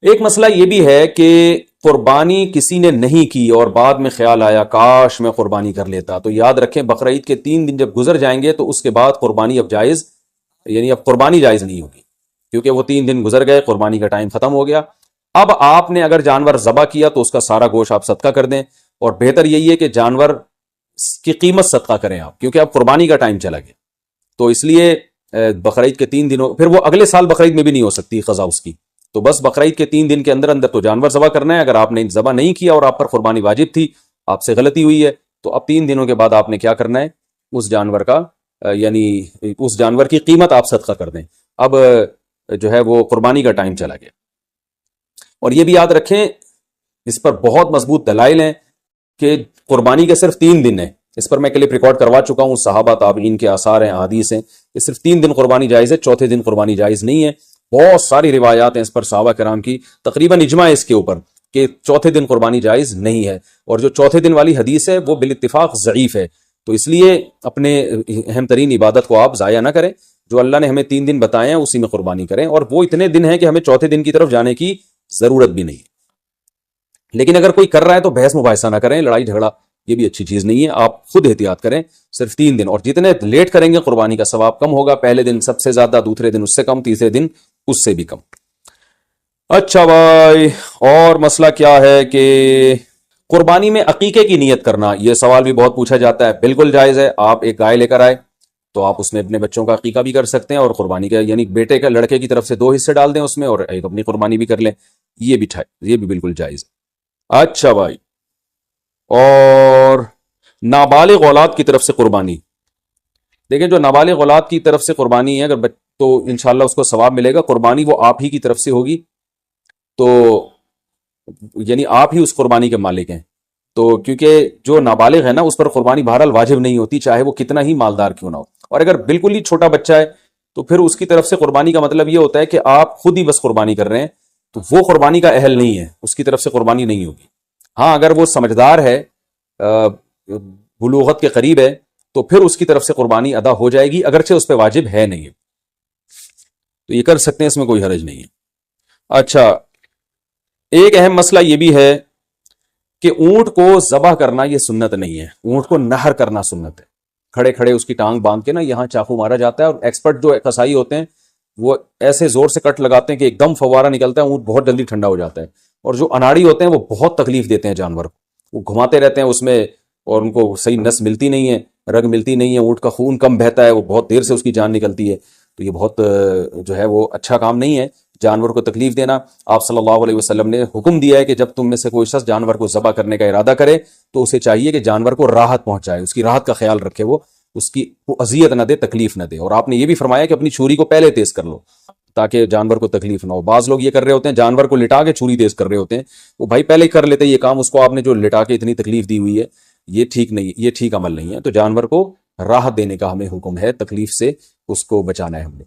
ایک مسئلہ یہ بھی ہے کہ قربانی کسی نے نہیں کی اور بعد میں خیال آیا کاش میں قربانی کر لیتا، تو یاد رکھیں بقرعید کے 3 دن جب گزر جائیں گے تو اس کے بعد قربانی اب جائز، یعنی اب قربانی جائز نہیں ہوگی، کیونکہ وہ 3 دن گزر گئے، قربانی کا ٹائم ختم ہو گیا۔ اب آپ نے اگر جانور ذبح کیا تو اس کا سارا گوشت آپ صدقہ کر دیں، اور بہتر یہی ہے کہ جانور کی قیمت صدقہ کریں آپ، کیونکہ اب قربانی کا ٹائم چلا گیا۔ تو اس لیے بقرعید کے 3 دنوں، پھر وہ اگلے سال بقرعید میں بھی نہیں ہو سکتی قضا اس کی، تو بس بقرعید کے 3 دن کے اندر اندر تو جانور ذبح کرنا ہے۔ اگر آپ نے ذبح نہیں کیا اور آپ پر قربانی واجب تھی، آپ سے غلطی ہوئی ہے، تو اب 3 دنوں کے بعد آپ نے کیا کرنا ہے، اس جانور کا یعنی اس جانور کی قیمت آپ صدقہ کر دیں۔ اب جو ہے وہ قربانی کا ٹائم چلا گیا۔ اور یہ بھی یاد رکھیں، اس پر بہت مضبوط دلائل ہیں کہ قربانی کے صرف 3 دن ہیں، اس پر میں کلپ ریکارڈ کروا چکا ہوں، صحابہ تابعین کے آثار ہیں، احادیث ہیں کہ صرف 3 دن قربانی جائز ہے، چوتھے دن قربانی جائز نہیں ہے۔ بہت ساری روایات ہیں اس پر صحابہ کرام کی، تقریباً اجماع ہے اس کے اوپر کہ چوتھے دن قربانی جائز نہیں ہے، اور جو چوتھے دن والی حدیث ہے وہ بالاتفاق ضعیف ہے۔ تو اس لیے اپنے اہم ترین عبادت کو آپ ضائع نہ کریں، جو اللہ نے ہمیں 3 دن بتائے ہیں اسی میں قربانی کریں، اور وہ اتنے دن ہیں کہ ہمیں چوتھے دن کی طرف جانے کی ضرورت بھی نہیں۔ لیکن اگر کوئی کر رہا ہے تو بحث مباحثہ نہ کریں، لڑائی جھگڑا یہ بھی اچھی چیز نہیں ہے، آپ خود احتیاط کریں، صرف 3 دن، اور جتنے لیٹ کریں گے قربانی کا ثواب کم ہوگا، پہلے دن سب سے زیادہ، دوسرے دن اس سے کم، تیسرے دن اس سے بھی کم۔ اچھا بھائی، اور مسئلہ کیا ہے کہ قربانی میں عقیقے کی نیت کرنا، یہ سوال بھی بہت پوچھا جاتا ہے۔ بالکل جائز ہے، آپ ایک گائے لے کر آئے تو آپ اس میں اپنے بچوں کا عقیقہ بھی کر سکتے ہیں، اور قربانی کا یعنی بیٹے کا، لڑکے کی طرف سے 2 حصے ڈال دیں اس میں، اور ایک اپنی قربانی بھی کر لیں، یہ بھی بالکل جائز ہے۔ اچھا بھائی، اور نابالغ اولاد کی طرف سے قربانی، دیکھیں جو نابالغ اولاد کی طرف سے قربانی ہے اگر تو انشاءاللہ اس کو ثواب ملے گا، قربانی وہ آپ ہی کی طرف سے ہوگی، تو یعنی آپ ہی اس قربانی کے مالک ہیں، تو کیونکہ جو نابالغ ہے نا اس پر قربانی بہرحال واجب نہیں ہوتی، چاہے وہ کتنا ہی مالدار کیوں نہ ہو، اور اگر بالکل ہی چھوٹا بچہ ہے تو پھر اس کی طرف سے قربانی کا مطلب یہ ہوتا ہے کہ آپ خود ہی بس قربانی کر رہے ہیں، تو وہ قربانی کا اہل نہیں ہے، اس کی طرف سے قربانی نہیں ہوگی۔ ہاں اگر وہ سمجھدار ہے، بلوغت کے قریب ہے، تو پھر اس کی طرف سے قربانی ادا ہو جائے گی، اگرچہ اس پہ واجب ہے نہیں ہے، تو یہ کر سکتے ہیں، اس میں کوئی حرج نہیں ہے۔ اچھا، ایک اہم مسئلہ یہ بھی ہے کہ اونٹ کو ذبح کرنا یہ سنت نہیں ہے، اونٹ کو نہر کرنا سنت ہے، کھڑے کھڑے اس کی ٹانگ باندھ کے نا یہاں چاقو مارا جاتا ہے، اور ایکسپرٹ جو قصائی ہوتے ہیں وہ ایسے زور سے کٹ لگاتے ہیں کہ ایک دم فوارہ نکلتا ہے، اونٹ بہت جلدی ٹھنڈا ہو جاتا ہے، اور جو اناڑی ہوتے ہیں وہ بہت تکلیف دیتے ہیں جانور کو، وہ گھماتے رہتے ہیں اس میں، اور ان کو صحیح نس ملتی نہیں ہے، رگ ملتی نہیں ہے، اونٹ کا خون کم بہتا ہے، وہ بہت دیر سے اس کی جان نکلتی ہے، تو یہ بہت جو ہے وہ اچھا کام نہیں ہے جانور کو تکلیف دینا۔ آپ صلی اللہ علیہ وسلم نے حکم دیا ہے کہ جب تم میں سے کوئی شخص جانور کو ذبح کرنے کا ارادہ کرے تو اسے چاہیے کہ جانور کو راحت پہنچائے، اس کی راحت کا خیال رکھے، وہ اس کی اذیت نہ دے، تکلیف نہ دے، اور آپ نے یہ بھی فرمایا کہ اپنی چھری کو پہلے تیز کر لو تاکہ جانور کو تکلیف نہ ہو۔ بعض لوگ یہ کر رہے ہوتے ہیں، جانور کو لٹا کے چھری تیز کر رہے ہوتے ہیں، وہ بھائی پہلے ہی کر لیتے یہ کام، اس کو آپ نے جو لٹا کے اتنی تکلیف دی ہوئی ہے، یہ ٹھیک نہیں، یہ ٹھیک عمل نہیں ہے۔ تو جانور کو راحت دینے کا ہمیں حکم ہے، تکلیف سے اس کو بچانا ہے ہم نے۔